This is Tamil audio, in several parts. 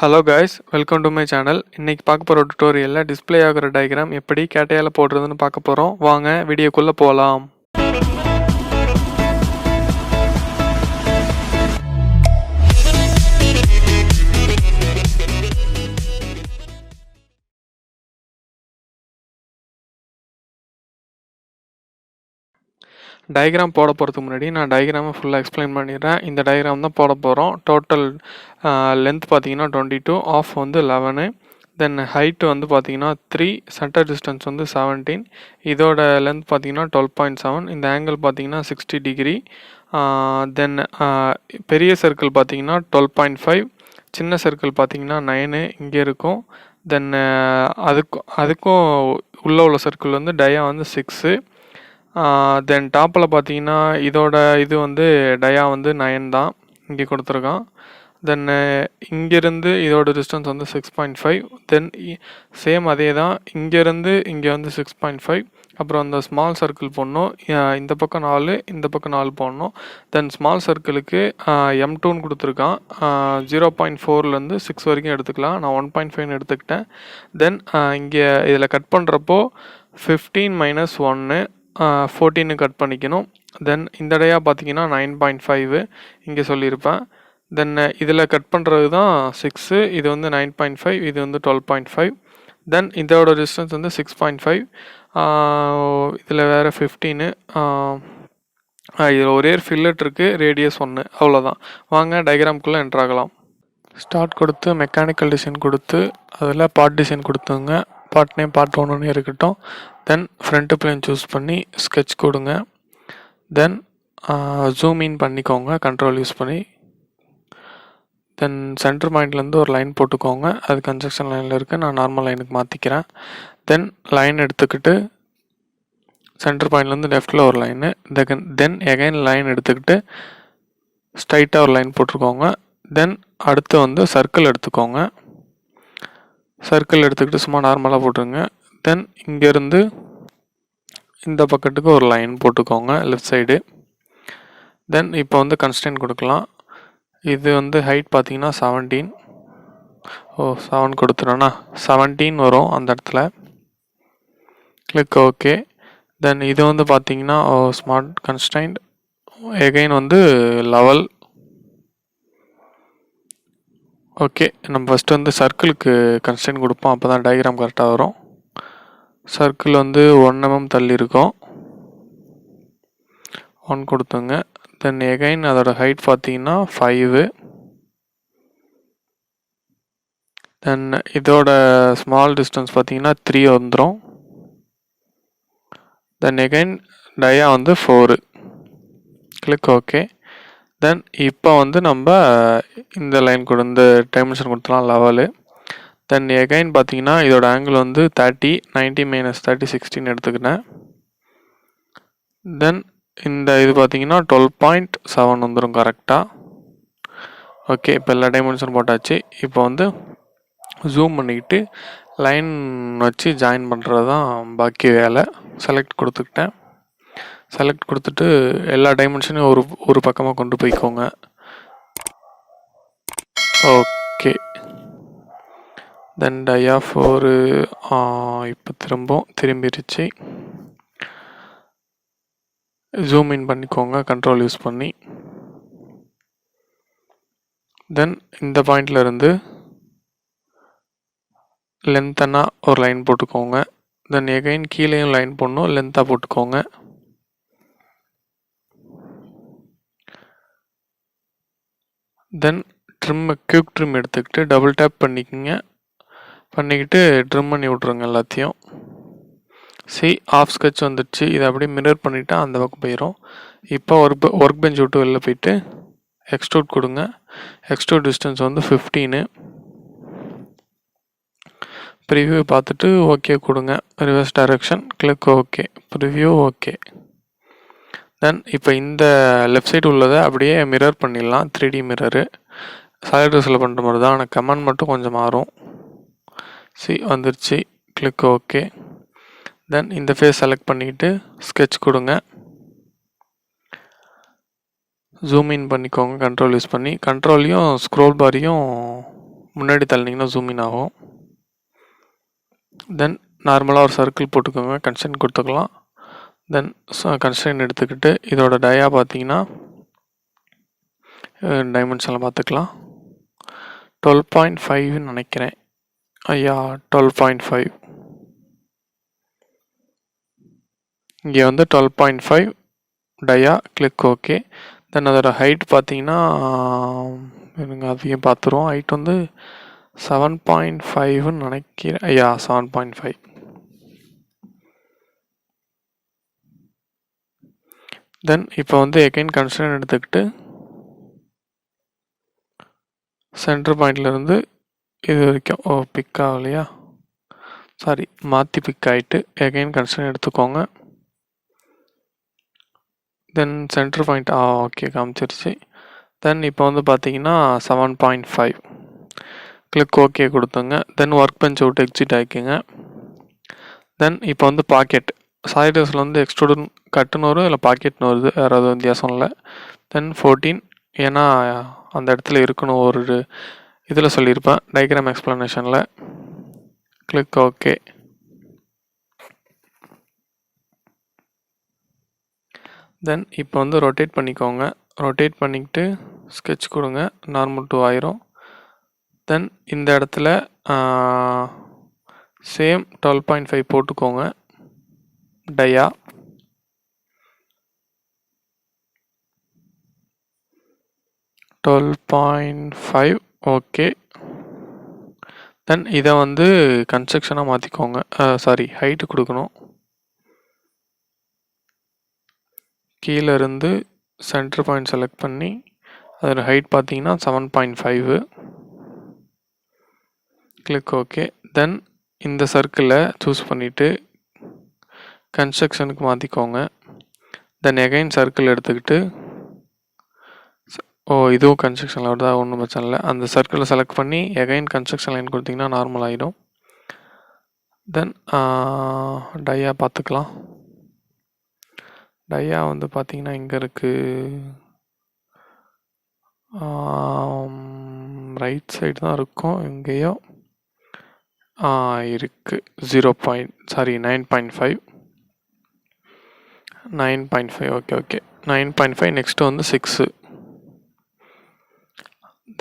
Hello guys, welcome to my channel. இன்னைக்கு பார்க்க போகிற டுட்டோரியலில் டிஸ்பிளே ஆகிற டயக்ராம் எப்படி கேட்டையால் போடுறதுன்னு பார்க்க போகிறோம். வாங்க வீடியோக்குள்ளே போகலாம். டயக்ராம் போட போகிறதுக்கு முன்னாடி நான் டயக்ராமை ஃபுல்லாக எக்ஸ்பிளைன் பண்ணிடுறேன். இந்த டயக்ராம் தான் போட போகிறோம். டோட்டல் லென்த் பார்த்தீங்கன்னா 22, ஆஃப் வந்து 11, தென் ஹைட்டு வந்து பார்த்தீங்கன்னா 3, சென்டர் டிஸ்டன்ஸ் வந்து 17, இதோட லென்த் பார்த்தீங்கன்னா 12.7, இந்த ஆங்கிள் பார்த்தீங்கன்னா 60 டிகிரி. தென் பெரிய சர்க்கிள் பார்த்தீங்கன்னா 12.5, சின்ன சர்க்கிள் பார்த்தீங்கன்னா 9 இங்கே இருக்கும். தென் அதுக்கும் உள்ள சர்க்கிள் வந்து டயா வந்து 6. தென் டாப்பில் பார்த்தீங்கன்னா இதோட இது வந்து டயா வந்து 9 தான் இங்கே கொடுத்துருக்கான். தென் இங்கேருந்து இதோட டிஸ்டன்ஸ் வந்து 6.5. தென் சேம் அதே தான், இங்கேருந்து இங்கே வந்து 6.5. அப்புறம் அந்த ஸ்மால் சர்க்கிள் போடணும். இந்த பக்கம் 4, இந்த பக்கம் 4 போடணும். தென் ஸ்மால் சர்க்கிளுக்கு M2ன்னு கொடுத்துருக்கான். 0.4லேருந்து 6 வரைக்கும் எடுத்துக்கலாம். நான் 1.5 எடுத்துக்கிட்டேன். தென் இங்கே இதில் கட் பண்ணுறப்போ 15 - 1 14 கட் பண்ணிக்கணும். தென் இந்த டயா பார்த்தீங்கன்னா 9.5 இங்கே சொல்லியிருப்பேன். தென் இதில் கட் பண்ணுறது தான் 6, இது வந்து 9.5, இது வந்து 12.5. தென் இதோட டிஸ்டன்ஸ் வந்து 6.5. இதில் வேறு 15. இதில் ஒரே ஃபில்லட் இருக்குது, ரேடியஸ் 1, அவ்வளோதான். வாங்க டயக்ராம்குள்ளே என்ட்ராகலாம். ஸ்டார்ட் கொடுத்து மெக்கானிக்கல் டிசைன் கொடுத்து அதில் பார்ட் டிசைன் கொடுத்துங்க. பார்ட் நேம் பார்ட் 1 இருக்கட்டும். தென் ஃப்ரண்ட் பிளேன் சூஸ் பண்ணி ஸ்கெட்ச் கொடுங்க. தென் ஜூம் இன் பண்ணிக்கோங்க கண்ட்ரோல் யூஸ் பண்ணி. தென் சென்டர் பாயிண்ட்லேருந்து ஒரு லைன் போட்டுக்கோங்க. அது கன்ஸ்ட்ரக்ஷன் லைனில் இருக்குது, நான் நார்மல் லைனுக்கு மாற்றிக்கிறேன். தென் லைன் எடுத்துக்கிட்டு சென்டர் பாயிண்ட்லேருந்து லெஃப்டில் ஒரு லைனு, தென் எகைன் லைன் எடுத்துக்கிட்டு ஸ்ட்ரைட்டாக ஒரு லைன் போட்டுருக்கோங்க. தென் அடுத்து வந்து சர்க்கிள் எடுத்துக்கோங்க. சர்க்கிள் எடுத்துக்கிட்டு சும்மா நார்மலாக போட்டுருங்க. தென் இங்கேருந்து இந்த பக்கத்துக்கு ஒரு லைன் போட்டுக்கோங்க லெஃப்ட் சைடு. தென் இப்போ வந்து கன்ஸ்ட்ரெயின்ட் கொடுக்கலாம். இது வந்து ஹைட் பார்த்தீங்கன்னா 17. 7 கொடுத்துட்டோன்னா 17 வரும் அந்த இடத்துல. Click okay. தென் இது வந்து பார்த்தீங்கன்னா ஸ்மார்ட் கன்ஸ்ட்ரெயின்ட், எகைன் வந்து லெவல். ஓகே, நம்ம ஃபஸ்ட்டு வந்து சர்க்கிளுக்கு கன்ஸ்ட்ரெயின்ட் கொடுப்போம், அப்போ தான் டயக்ராம் கரெக்டாக வரும். சர்க்கிள் வந்து 1 mm தள்ளி இருக்கும், 1 கொடுத்துங்க. தென் எகைன் அதோட ஹைட் பார்த்தீங்கன்னா 5. தென் இதோட ஸ்மால் டிஸ்டன்ஸ் பார்த்தீங்கன்னா 3 வந்துடும். தென் எகைன் டயா வந்து 4. Click okay. தென் இப்போ வந்து நம்ம இந்த லைன் கூட இந்த டைமென்ஷன் கொடுத்துலாம் லெவலு. தென் எகைன் பார்த்தீங்கன்னா இதோட ஆங்கிள் வந்து 30, 90 - 30 16 எடுத்துக்கிட்டேன். தென் இந்த இது பார்த்தீங்கன்னா 12.7 வந்துடும் கரெக்டாக. ஓகே, இப்போ எல்லா டைமென்ஷன் போட்டாச்சு. இப்போ வந்து ஜூம் பண்ணிக்கிட்டு லைன் வச்சு ஜாயின் பண்ணுறது தான் பாக்கி வேலை. செலக்ட் கொடுத்துக்கிட்டேன். செலக்ட் கொடுத்துட்டு எல்லா டைமென்ஷனையும் ஒரு பக்கமாக கொண்டு போய்க்கோங்க. ஓகே, தென் டயா 4 இப்போ திரும்பிடுச்சு. ஜூம் இன் பண்ணிக்கோங்க கண்ட்ரோல் யூஸ் பண்ணி. தென் இந்த பாயிண்டில் இருந்து லென்த்தனா ஒரு லைன் போட்டுக்கோங்க. தென் எகைன் கீழேயும் லைன் போடணும், லென்த்தாக போட்டுக்கோங்க. தென் குயிக் ட்ரிம் எடுத்துக்கிட்டு டபுள் டேப் பண்ணிக்கிட்டு ட்ரிம் பண்ணி விட்ருங்க எல்லாத்தையும். ஆஃப் ஸ்கெட்ச் வந்துடுச்சு. இதை அப்படியே மிரர் பண்ணிவிட்டு அந்த பக்கம் போயிடும். இப்போ ஒர்க் பெஞ்ச் விட்டு வெளில போயிட்டு எக்ஸ்ட்ரூட் கொடுங்க. எக்ஸ்ட்ரூட் டிஸ்டன்ஸ் வந்து 15. ப்ரிவ்யூ பார்த்துட்டு ஓகே கொடுங்க. Reverse direction click okay. Preview okay. Then இப்போ இந்த லெஃப்ட் சைடு உள்ளதை அப்படியே மிரர் பண்ணிடலாம். 3D மிரரு சாலிட்வொர்க்ஸில் பண்ணுற மாதிரி தான், ஆனால் கமெண்ட் மட்டும் கொஞ்சம் மாறும். வந்துருச்சு. Click okay. தென் இந்த ஃபேஸ் செலக்ட் பண்ணிக்கிட்டு ஸ்கெட்ச் கொடுங்க. ஜூம் இன் பண்ணிக்கோங்க கண்ட்ரோல் யூஸ் பண்ணி. கண்ட்ரோலையும் ஸ்க்ரோல் பாரையும் முன்னாடி தள்ளினீங்கன்னா ஜூம் இன் ஆகும். தென் நார்மலாக ஒரு சர்க்கிள் போட்டுக்கோங்க, கன்ஸ்ட்ரெயின் கொடுத்துக்கலாம். தென் கன்ஸ்ட்ரெயின் எடுத்துக்கிட்டு இதோட டயா பார்த்தீங்கன்னா டைமென்ஷனில் பார்த்துக்கலாம். 12.5 நினைக்கிறேன். ஐயா 12.5. இங்கே வந்து 12.5 டயா. Click okay. தென் அதோட ஹைட் பார்த்தீங்கன்னா எனக்கு அதையும் பார்த்துருவோம். ஹைட் வந்து 7.5 நினைக்கிறேன். ஐயா 7.5. தென் இப்போ வந்து எகைன் கன்ஸ்ட்ரெயின் எடுத்துக்கிட்டு சென்டர் பாயிண்ட்லேருந்து இது வரைக்கும் பிக் ஆகலையா, சாரி மாற்றி பிக் ஆகிட்டு எகைன் கன்ஸ்ட்ரெயின் எடுத்துக்கோங்க. தென் சென்டர் பாயிண்ட் ஓகே காமிச்சிருச்சு. தென் இப்போ வந்து பார்த்தீங்கன்னா 7.5. கிளிக் ஓகே கொடுத்துங்க. தென் ஒர்க் பெஞ்ச் விட்டு எக்ஸிட் ஆகிக்குங்க. தென் இப்போ வந்து பாக்கெட் சாலிட்வொர்க்ஸில் வந்து எக்ஸ்ட்ரூடன் கட்டுன்னு வரும், இல்லை பாக்கெட்னு வருது, வேறு எதுவும் வித்தியாசம் இல்லை. தென் 14 ஏன்னா அந்த இடத்துல இருக்கணும், ஒரு இதில் சொல்லியிருப்பேன் டயக்ராம் எக்ஸ்ப்ளனேஷனில். Click okay. தென் இப்போ வந்து ரொட்டேட் பண்ணிக்கோங்க. ரொட்டேட் பண்ணிக்கிட்டு ஸ்கெட்ச் கொடுங்க, நார்மல் 2 ஆயிரும். தென் இந்த இடத்துல சேம் 12.5 போட்டுக்கோங்க டயா. $12.5 ஓகே. தென் இதை வந்து கன்ஸ்ட்ரக்ஷனாக மாற்றிக்கோங்க, சாரி ஹைட்டு கொடுக்கணும். கீழே இருந்து சென்டர் பாயிண்ட் செலக்ட் பண்ணி அதோட ஹைட் பார்த்தீங்கன்னா 7.5. Click okay. தென் இந்த சர்க்கிளை சூஸ் பண்ணிவிட்டு கன்ஸ்ட்ரக்ஷனுக்கு மாற்றிக்கோங்க. தென் எகைன் சர்க்கிள் எடுத்துக்கிட்டு இதுவும் கன்ஸ்ட்ரக்ஷன் வருதா, ஒன்றும் பிரச்சனை இல்லை. அந்த சர்க்கிளை செலக்ட் பண்ணி எகைன் கன்ஸ்ட்ரக்ஷன் லைன் கொடுத்தீங்கன்னா நார்மல் ஆகிடும். தென் டயா பார்த்துக்கலாம். டயா வந்து பார்த்தீங்கன்னா இங்கே இருக்குது, ரைட் சைடு தான் இருக்கும். எங்கேயோ இருக்குது 9.5. 9.5 ஓகே ஓகே. 9.5. நெக்ஸ்ட்டு வந்து 6.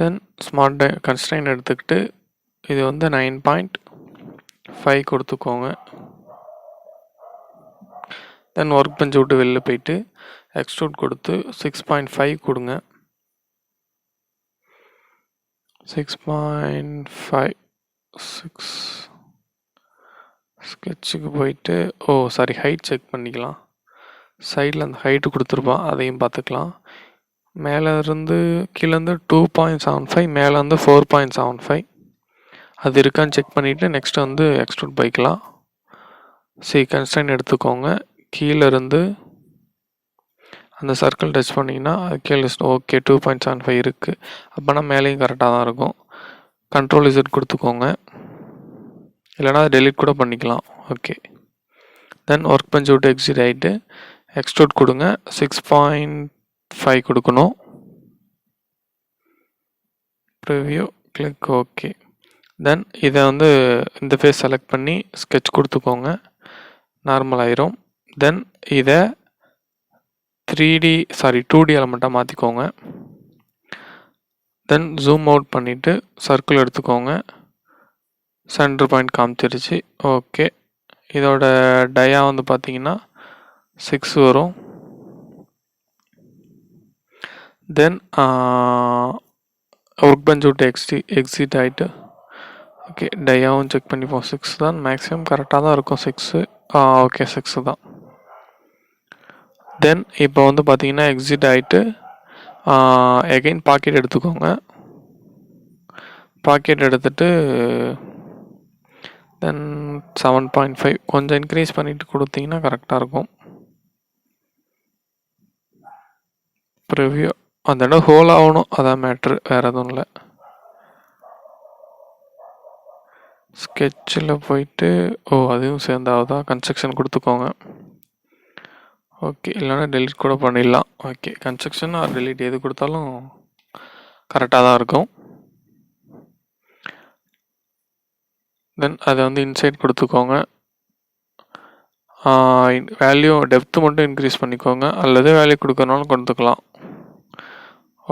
தென் ஸ்மார்ட் கன்ஸ்ட்ரெயின் எடுத்துக்கிட்டு இது வந்து 9.5 கொடுத்துக்கோங்க. தென் ஒர்க் பெஞ்ச் விட்டு வெளில போயிட்டு எக்ஸ்ட்ரூட் கொடுத்து 6.5 கொடுங்க. 6.5 6 ஸ்கெட்சுக்கு போயிட்டு சாரி ஹைட் செக் பண்ணிக்கலாம். சைடில் அந்த ஹைட்டு கொடுத்துருப்பான், அதையும் பார்த்துக்கலாம். மேலே இருந்து கீழேருந்து 2.75, மேலே வந்து 4.75 அது இருக்கான்னு செக் பண்ணிவிட்டு நெக்ஸ்ட்டு வந்து எக்ஸ்ட்ரூட் போய்க்கலாம். கன்ஸ்ட்ரெயின் எடுத்துக்கோங்க. கீழே இருந்து அந்த சர்க்கிள் டச் பண்ணிங்கன்னா அது கீழே ஓகே 2.75 இருக்குது. அப்போனா மேலேயும் கரெக்டாக தான் இருக்கும். கண்ட்ரோல் இசட் கொடுத்துக்கோங்க, இல்லைனா அதை டெலிட் கூட பண்ணிக்கலாம். ஓகே. தென் ஒர்க் பெஞ்ச் விட்டு எக்ஸிட் ஆகிட்டு எக்ஸ்ட்ரூட் கொடுங்க. 6.5 கொடுக்கணும். Preview click okay. தென் இதை வந்து இந்த ஃபேஸ் செலக்ட் பண்ணி ஸ்கெட்ச் கொடுத்துக்கோங்க, நார்மல் ஆயிரும். தென் இதை 2D எலமெண்ட்டாக மாற்றிக்கோங்க. தென் ஜூம் அவுட் பண்ணிவிட்டு சர்க்கிள் எடுத்துக்கோங்க. சென்டர் பாயிண்ட் காமிச்சிருச்சு. ஓகே. இதோட டயா வந்து பார்த்தீங்கன்னா 6 வரும். தென் ஒர்க் பெஞ்ச் விட்டு எக்ஸிட் ஆகிட்டு ஓகே டயாவும் செக் பண்ணிப்போம். 6 தான் மேக்ஸிமம், கரெக்டாக தான் இருக்கும் 6. ஓகே 6 தான். தென் இப்போ வந்து பார்த்தீங்கன்னா எக்ஸிட் ஆகிட்டு எகைன் பாக்கெட் எடுத்துக்கோங்க. பாக்கெட் எடுத்துகிட்டு தென் 7.5 கொஞ்சம் இன்க்ரீஸ் பண்ணிவிட்டு கொடுத்தீங்கன்னா கரெக்டாக இருக்கும். ப்ரிவ்யூ அந்த இடம் ஹோல் ஆகணும், அதான் மேட்ரு, வேறு எதுவும் இல்லை. ஸ்கெட்சில் போயிட்டு அதுவும் சேர்ந்தாவதா கன்ஸ்ட்ரக்ஷன் கொடுத்துக்கோங்க. ஓகே, இல்லைனா டெலிட் கூட பண்ணிடலாம். ஓகே, கன்ஸ்ட்ரக்ஷன் ஆர் டெலிட் எது கொடுத்தாலும் கரெக்டாக தான் இருக்கும். தென் அதை வந்து இன்சைட் கொடுத்துக்கோங்க. வேல்யூ டெப்த்து மட்டும் இன்க்ரீஸ் பண்ணிக்கோங்க, அல்லது வேல்யூ கொடுக்கறனாலும் கொடுத்துக்கலாம்.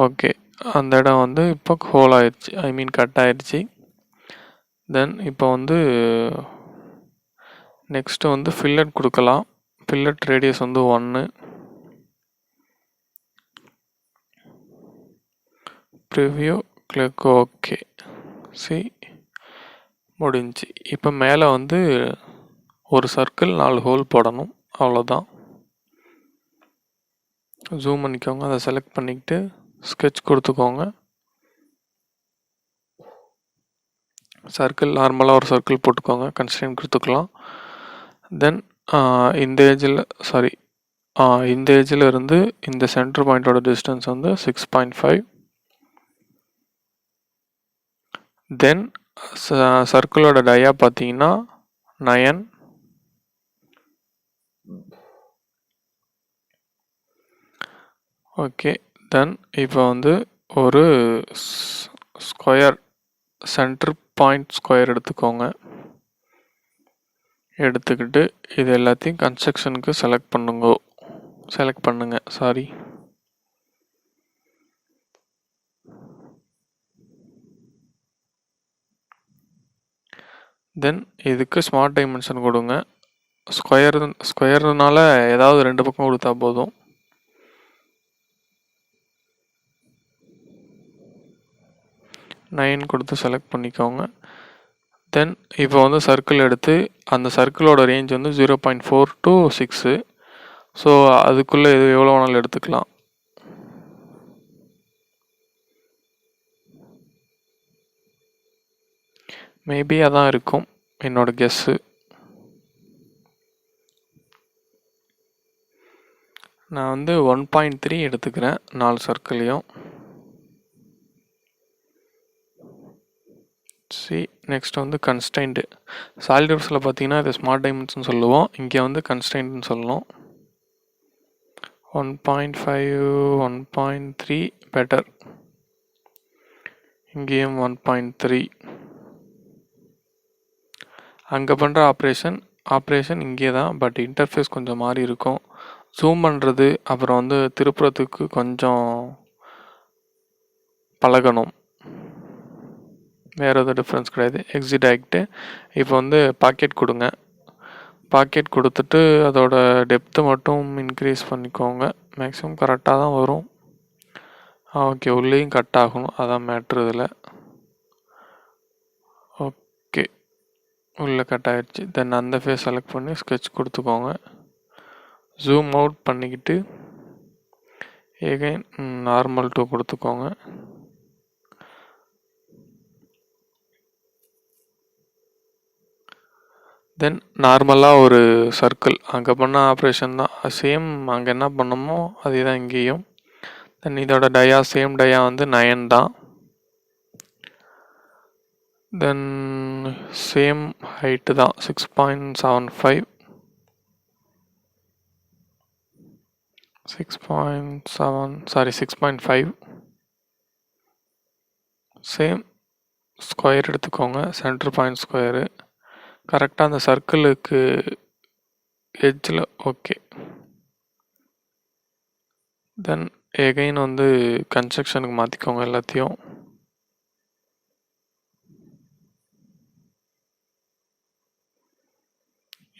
ஓகே, அந்த இடம் வந்து இப்போ ஹோல் ஆயிடுச்சு, ஐ மீன் கட் ஆயிடுச்சு. தென் இப்போ வந்து நெக்ஸ்ட்டு வந்து ஃபில்லட் கொடுக்கலாம். ஃபில்லட் ரேடியஸ் வந்து 1. Preview click okay. முடிஞ்சு. இப்போ மேலே வந்து ஒரு சர்க்கிள் 4 ஹோல் போடணும், அவ்வளோதான். ஜூம் பண்ணிக்கோங்க, அதை செலக்ட் பண்ணிக்கிட்டு ஸ்கெட்ச் கொடுத்துக்கோங்க. சர்க்கிள் நார்மலாக ஒரு சர்க்கிள் போட்டுக்கோங்க, கன்ஸ்ட்ரெயின்ட் கொடுத்துக்கலாம். தென் இந்த ஏஜில் இருந்து இந்த சென்டர் பாயிண்டோட டிஸ்டன்ஸ் வந்து 6.5. தென் சர்க்கிளோட டயா பார்த்தீங்கன்னா 9. ஓகே, தென் இப்போ வந்து ஒரு ஸ்கொயர் சென்டர் பாயிண்ட் ஸ்கொயர் எடுத்துக்கோங்க. எடுத்துக்கிட்டு இது எல்லாத்தையும் கன்ஸ்ட்ரக்ஷனுக்கு செலக்ட் பண்ணுங்க. தென் இதுக்கு ஸ்மார்ட் டைமென்ஷன் கொடுங்க. ஸ்கொயர்னால ஏதாவது 2 பக்கம் கொடுத்தா போதும். நைன் கொடுத்து செலக்ட் பண்ணிக்கோங்க. தென் இப்போ வந்து சர்க்கிள் எடுத்து அந்த சர்க்கிளோட ரேஞ்ச் வந்து 0.4 to 6. ஸோ அதுக்குள்ளே இது எவ்வளோ வேணாலும் எடுத்துக்கலாம். மேபி அதான் இருக்கும் என்னோட கெஸ்ஸு. நான் வந்து 1.3 எடுத்துக்கிறேன் 4 சர்க்கிளையும். நெக்ஸ்ட் வந்து கன்ஸ்ட்ரெயின்ட். சாலிட்வொர்க்ஸில் பார்த்தீங்கன்னா இது ஸ்மார்ட் டைமென்ஷன் சொல்லுவோம், இங்கே வந்து கன்ஸ்ட்ரெயின்ட்னு சொல்லணும். 1.5 1.3 பெட்டர். இங்கேயும் 1.3. அங்கே பண்ணுற ஆப்ரேஷன் இங்கே தான், பட் இன்டர்ஃபேஸ் கொஞ்சம் மாறி இருக்கும். ஜூம் பண்ணுறது அப்புறம் வந்து திருப்புறத்துக்கு கொஞ்சம் பழகணும், வேறு எதுவும் டிஃப்ரென்ஸ் கிடையாது. எக்ஸிட் ஆகிட்டு இப்போ வந்து பாக்கெட் கொடுங்க. பாக்கெட் கொடுத்துட்டு அதோட டெப்த்து மட்டும் இன்க்ரீஸ் பண்ணிக்கோங்க. மேக்ஸிமம் கரெக்டாக தான் வரும். ஓகே, உள்ளேயும் கட் ஆகணும், அதான் மேட்ரு இதில். ஓகே, உள்ளே கட் ஆகிடுச்சு. தென் அந்த ஃபேஸ் செலக்ட் பண்ணி ஸ்கெட்ச் கொடுத்துக்கோங்க. ஜூம் அவுட் பண்ணிக்கிட்டு எகைன் நார்மல் 2 கொடுத்துக்கோங்க. தென் நார்மலாக ஒரு சர்க்கிள் அங்கே பண்ண ஆப்ரேஷன் தான் சேம், அங்கே என்ன பண்ணமோ அதே தான் இங்கேயும். தென் இதோட டயா சேம் டயா வந்து 9 தான். தென் சேம் ஹைட்டு தான் 6.75. 6.5. சேம் ஸ்கொயர் எடுத்துக்கோங்க, சென்டர் பாயிண்ட் ஸ்கொயரு கரெக்டாக அந்த சர்க்கிளுக்கு எட்ஜில். ஓகே, தென் எகைன் வந்து கன்ஸ்ட்ரக்ஷனுக்கு மாற்றிக்கோங்க எல்லாத்தையும்.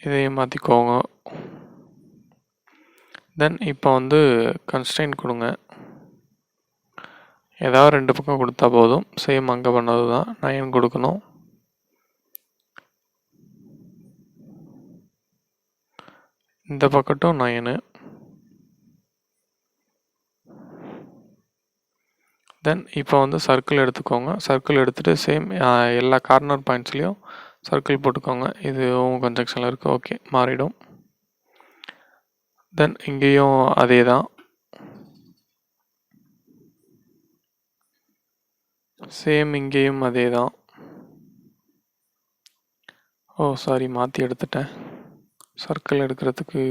இதையும் மாற்றிக்கோங்க. தென் இப்போ வந்து கன்ஸ்ட்ரெயின்ட் கொடுங்க. ஏதாவது 2 பக்கம் கொடுத்தா போதும், சேம் அங்கே பண்ணது தான். 9 கொடுக்கணும். இந்த பக்கட்டும் 9. தென் இப்போ வந்து சர்க்கிள் எடுத்துக்கோங்க. சர்க்கிள் எடுத்துகிட்டு சேம் எல்லா கார்னர் பாயிண்ட்ஸ்லேயும் சர்க்கிள் போட்டுக்கோங்க. இதுவும் கன்ஸ்ட்ரக்ஷனில் இருக்குது. ஓகே, மாறிடும். தென் இங்கேயும் அதே தான், சேம் இங்கேயும் அதே தான். சாரி, மாற்றி எடுத்துட்டேன் சர்க்கிள் எடுக்கிறதுக்கு.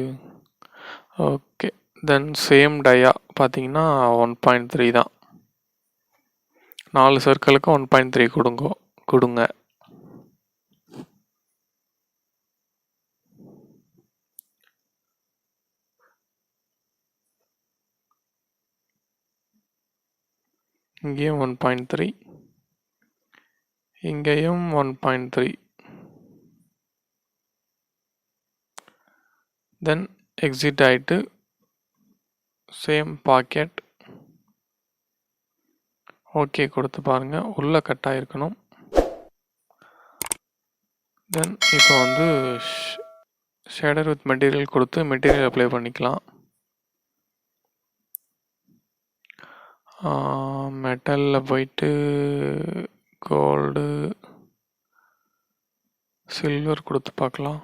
ஓகே, தென் சேம் டயா பார்த்தீங்கன்னா 1.3 தான். 4 சர்க்கிளுக்கு 1.3 கொடுங்க. இங்கேயும் 1.3, இங்கேயும் 1.3. தென் எக்ஸிட் ஆகிட்டு சேம் பாக்கெட் ஓகே கொடுத்து பாருங்கள், உள்ளே கட் ஆகிருக்கணும். தென் இப்போ வந்து ஷேடர் வித் மெட்டீரியல் கொடுத்து மெட்டீரியல் அப்ளை பண்ணிக்கலாம். மெட்டலில் போயிட்டு கோல்டு சில்வர் கொடுத்து பார்க்கலாம்.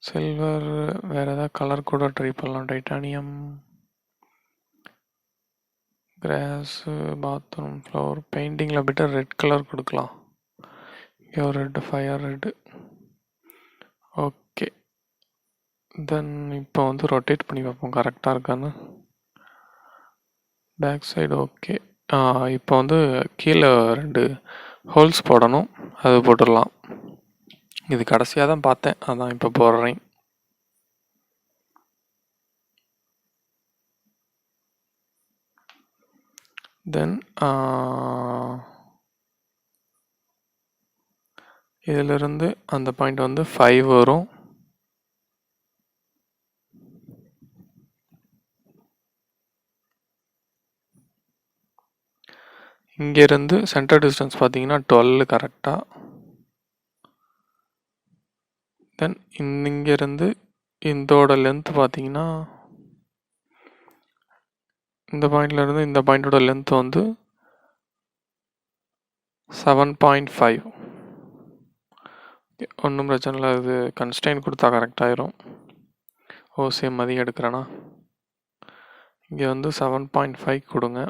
சில்வர் வேறு ஏதாவது கலர் கூட ட்ரை பண்ணலாம். டைட்டானியம், கிராஸு, பாத்ரூம் ஃப்ளோர், பெயிண்டிங்கில் போய்ட்டு ரெட் கலர் கொடுக்கலாம். இங்கே ஒரு red, fire red. Okay, then இப்போ வந்து ரொட்டேட் பண்ணி பார்ப்போம் கரெக்டாக இருக்கான்னு. Back side okay. இப்போ வந்து கீழே 2 ஹோல்ஸ் போடணும், அது போட்டுடலாம். இது கடைசியாக தான் பார்த்தேன், அதான் இப்போ போடுறேன். தென் இதிலிருந்து அந்த பாயிண்ட் வந்து 5 வரும். இங்கேருந்து சென்டர் டிஸ்டன்ஸ் பார்த்தீங்கன்னா 12 கரெக்டாக. தென் இங்கேருந்து இதோட லென்த் பார்த்தீங்கன்னா இந்த பாயிண்ட்லேருந்து இந்த பாயிண்டோட லென்த் வந்து 7.5. ஒன்றும் பிரச்சனை இல்லை, அது கன்ஸ்டைன் கொடுத்தா கரெக்டாகிடும். சேம் மதியம் எடுக்கிறேன்னா இங்கே வந்து 7.5 கொடுங்க.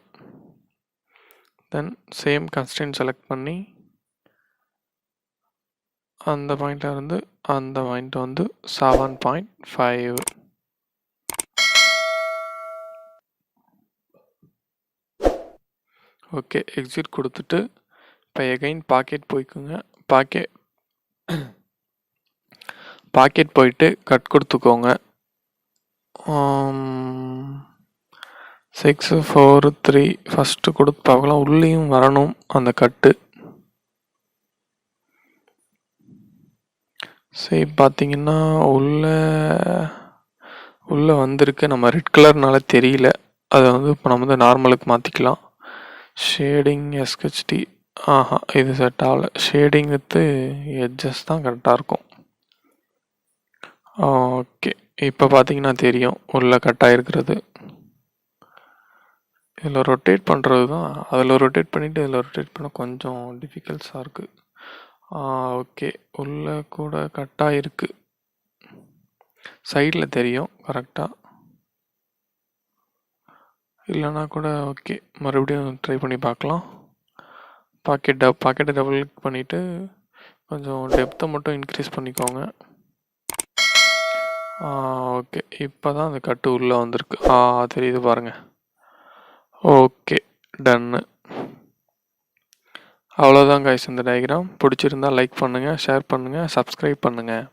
தென் சேம் கன்ஸ்டைன் செலக்ட் பண்ணி அந்த பாயிண்ட்ல இருந்து அந்த பாயிண்ட் வந்து 7.5. ஓகே, எக்ஸிட் கொடுத்துட்டு இப்போ எகைன் பாக்கெட் போய்க்குங்க. பாக்கெட் போயிட்டு கட் கொடுத்துக்கோங்க. 6, 4, 3 ஃபஸ்ட்டு கொடுத்து பார்க்கலாம். உள்ளேயும் வரணும் அந்த கட்டு. சரி, பார்த்தீங்கன்னா உள்ளே வந்திருக்கு. நம்ம ரெட் கலர்னால தெரியல, அதை வந்து இப்போ நம்ம வந்து நார்மலுக்கு மாற்றிக்கலாம். ஷேடிங் எஸ்ஹெச்டி இது செட் ஆகலை. ஷேடிங் வித்து எட்ஜஸ் தான் கரெக்டாக இருக்கும். ஓகே, இப்போ பார்த்தீங்கன்னா தெரியும் உள்ளே கட் ஆகிருக்கிறது. இதில் ரொட்டேட் பண்ணுறது தான், அதில் ரொட்டேட் பண்ணிவிட்டு இதில் ரொட்டேட் பண்ண கொஞ்சம் டிஃபிகல்ட்ஸாக இருக்குது. ஓகே, உள்ளே கூட கட்டாக இருக்குது, சைடில் தெரியும் கரெக்டாக. இல்லைனா கூட ஓகே, மறுபடியும் ட்ரை பண்ணி பார்க்கலாம். பாக்கெட்டை டபுள் கிளிக் பண்ணிவிட்டு கொஞ்சம் டெப்த்தை மட்டும் இன்க்ரீஸ் பண்ணிக்கோங்க. ஓகே, இப்போ தான் அந்த கட்டு உள்ளே வந்திருக்கு. தெரியுது பாருங்கள். ஓகே, டன்னு. அவ்வளோதான் கைஸ் இந்த டயக்ராம். பிடிச்சிருந்தா லைக் பண்ணுங்கள், ஷேர் பண்ணுங்கள், சப்ஸ்கிரைப் பண்ணுங்கள்.